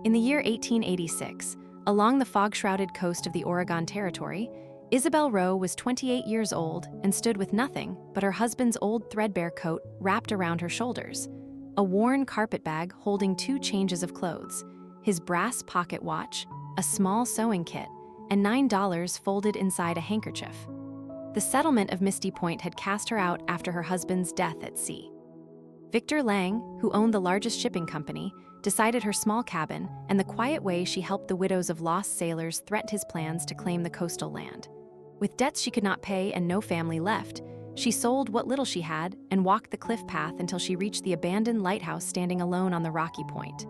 In the year 1886, along the fog-shrouded coast of the Oregon Territory, Isabel Rowe was 28 years old and stood with nothing but her husband's old threadbare coat wrapped around her shoulders, a worn carpet bag holding 2 changes of clothes, his brass pocket watch, a small sewing kit, and $9 folded inside a handkerchief. The settlement of Misty Point had cast her out after her husband's death at sea. Victor Lang, who owned the largest shipping company, decided her small cabin and the quiet way she helped the widows of lost sailors threatened his plans to claim the coastal land. With debts she could not pay and no family left, she sold what little she had and walked the cliff path until she reached the abandoned lighthouse standing alone on the rocky point.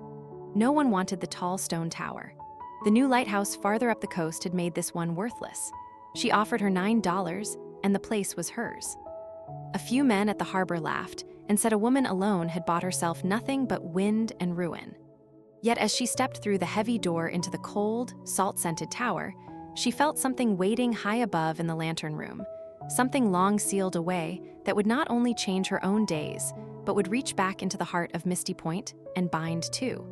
No one wanted the tall stone tower. The new lighthouse farther up the coast had made this one worthless. She offered her $9, and the place was hers. A few men at the harbor laughed and said a woman alone had bought herself nothing but wind and ruin. Yet as she stepped through the heavy door into the cold, salt-scented tower, she felt something waiting high above in the lantern room, something long sealed away that would not only change her own days, but would reach back into the heart of Misty Point and bind too.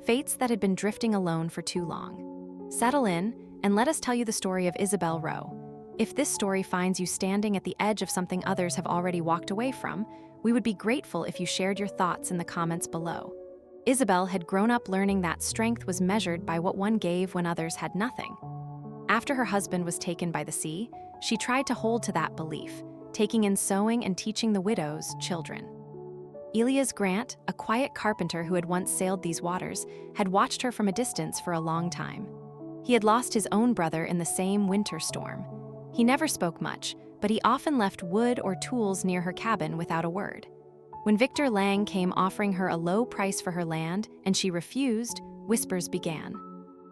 Fates that had been drifting alone for too long. Settle in and let us tell you the story of Isabel Rowe. If this story finds you standing at the edge of something others have already walked away from, we would be grateful if you shared your thoughts in the comments below. Isabel had grown up learning that strength was measured by what one gave when others had nothing. After her husband was taken by the sea, she tried to hold to that belief, taking in sewing and teaching the widows children. Elias Grant, a quiet carpenter who had once sailed these waters, had watched her from a distance for a long time. He had lost his own brother in the same winter storm. He never spoke much, but he often left wood or tools near her cabin without a word. When Victor Lang came offering her a low price for her land and she refused, whispers began.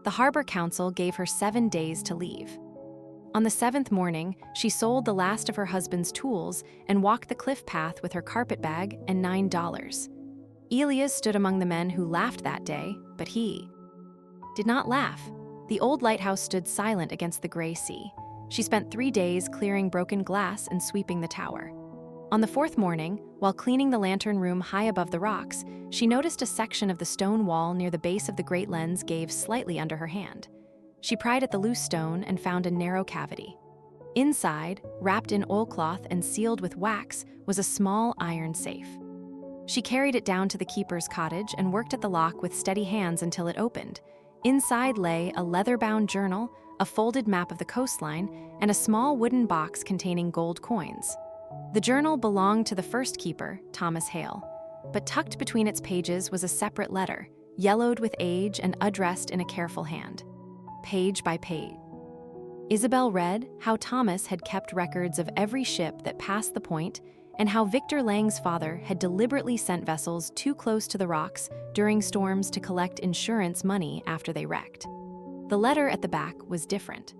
The Harbor Council gave her 7 days to leave. On the 7th morning, she sold the last of her husband's tools and walked the cliff path with her carpet bag and $9. Elias stood among the men who laughed that day, but he did not laugh. The old lighthouse stood silent against the gray sea. She spent 3 days clearing broken glass and sweeping the tower. On the 4th morning, while cleaning the lantern room high above the rocks, she noticed a section of the stone wall near the base of the great lens gave slightly under her hand. She pried at the loose stone and found a narrow cavity. Inside, wrapped in oilcloth and sealed with wax, was a small iron safe. She carried it down to the keeper's cottage and worked at the lock with steady hands until it opened. Inside lay a leather-bound journal, a folded map of the coastline, and a small wooden box containing gold coins. The journal belonged to the first keeper, Thomas Hale, but tucked between its pages was a separate letter, yellowed with age and addressed in a careful hand. Page by page. Isabel read how Thomas had kept records of every ship that passed the point and how Victor Lang's father had deliberately sent vessels too close to the rocks during storms to collect insurance money after they wrecked. The letter at the back was different.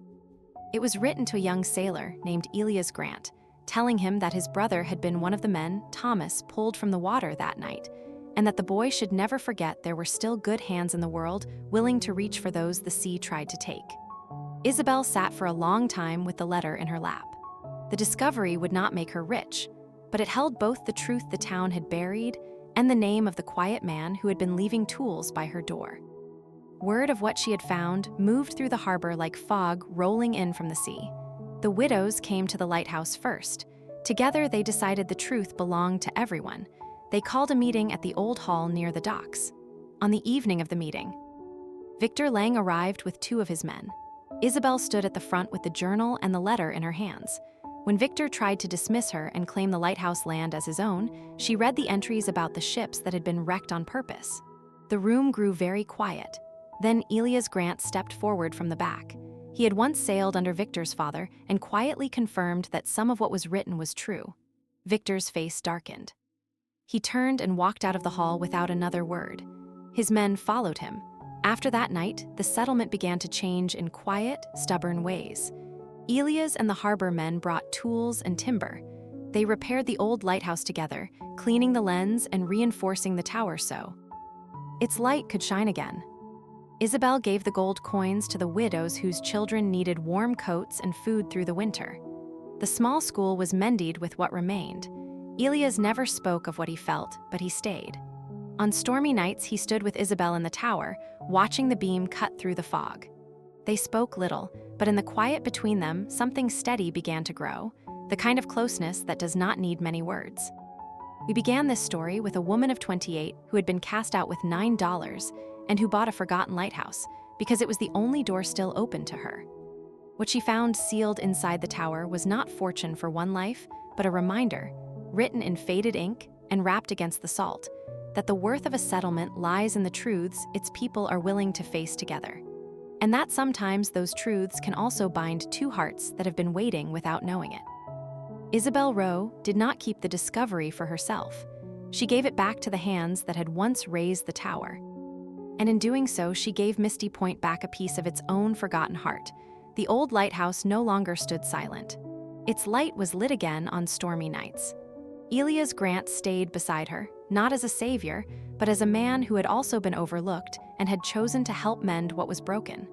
It was written to a young sailor named Elias Grant, telling him that his brother had been one of the men Thomas pulled from the water that night, and that the boy should never forget there were still good hands in the world willing to reach for those the sea tried to take. Isabel sat for a long time with the letter in her lap. The discovery would not make her rich, but it held both the truth the town had buried and the name of the quiet man who had been leaving tools by her door. Word of what she had found moved through the harbor like fog rolling in from the sea. The widows came to the lighthouse first. Together they decided the truth belonged to everyone. They called a meeting at the old hall near the docks. On the evening of the meeting, Victor Lang arrived with 2 of his men. Isabel stood at the front with the journal and the letter in her hands. When Victor tried to dismiss her and claim the lighthouse land as his own, she read the entries about the ships that had been wrecked on purpose. The room grew very quiet. Then Elias Grant stepped forward from the back. He had once sailed under Victor's father and quietly confirmed that some of what was written was true. Victor's face darkened. He turned and walked out of the hall without another word. His men followed him. After that night, the settlement began to change in quiet, stubborn ways. Elias and the harbor men brought tools and timber. They repaired the old lighthouse together, cleaning the lens and reinforcing the tower so its light could shine again. Isabel gave the gold coins to the widows whose children needed warm coats and food through the winter. The small school was mended with what remained. Elias never spoke of what he felt, but he stayed. On stormy nights, he stood with Isabel in the tower, watching the beam cut through the fog. They spoke little, but in the quiet between them, something steady began to grow, the kind of closeness that does not need many words. We began this story with a woman of 28 who had been cast out with $9 and who bought a forgotten lighthouse because it was the only door still open to her. What she found sealed inside the tower was not fortune for one life, but a reminder, written in faded ink and wrapped against the salt, that the worth of a settlement lies in the truths its people are willing to face together. And that sometimes those truths can also bind two hearts that have been waiting without knowing it. Isabel Rowe did not keep the discovery for herself. She gave it back to the hands that had once raised the tower. And in doing so, she gave Misty Point back a piece of its own forgotten heart. The old lighthouse no longer stood silent. Its light was lit again on stormy nights. Elias Grant stayed beside her, not as a savior, but as a man who had also been overlooked and had chosen to help mend what was broken.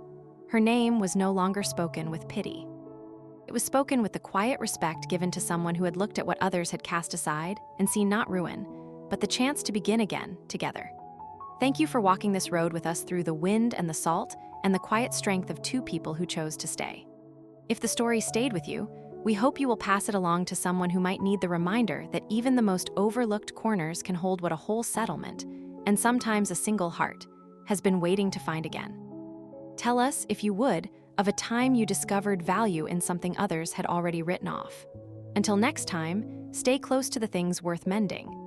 Her name was no longer spoken with pity. It was spoken with the quiet respect given to someone who had looked at what others had cast aside and seen not ruin, but the chance to begin again together. Thank you for walking this road with us through the wind and the salt and the quiet strength of two people who chose to stay. If the story stayed with you, we hope you will pass it along to someone who might need the reminder that even the most overlooked corners can hold what a whole settlement, and sometimes a single heart, has been waiting to find again. Tell us, if you would, of a time you discovered value in something others had already written off. Until next time, stay close to the things worth mending.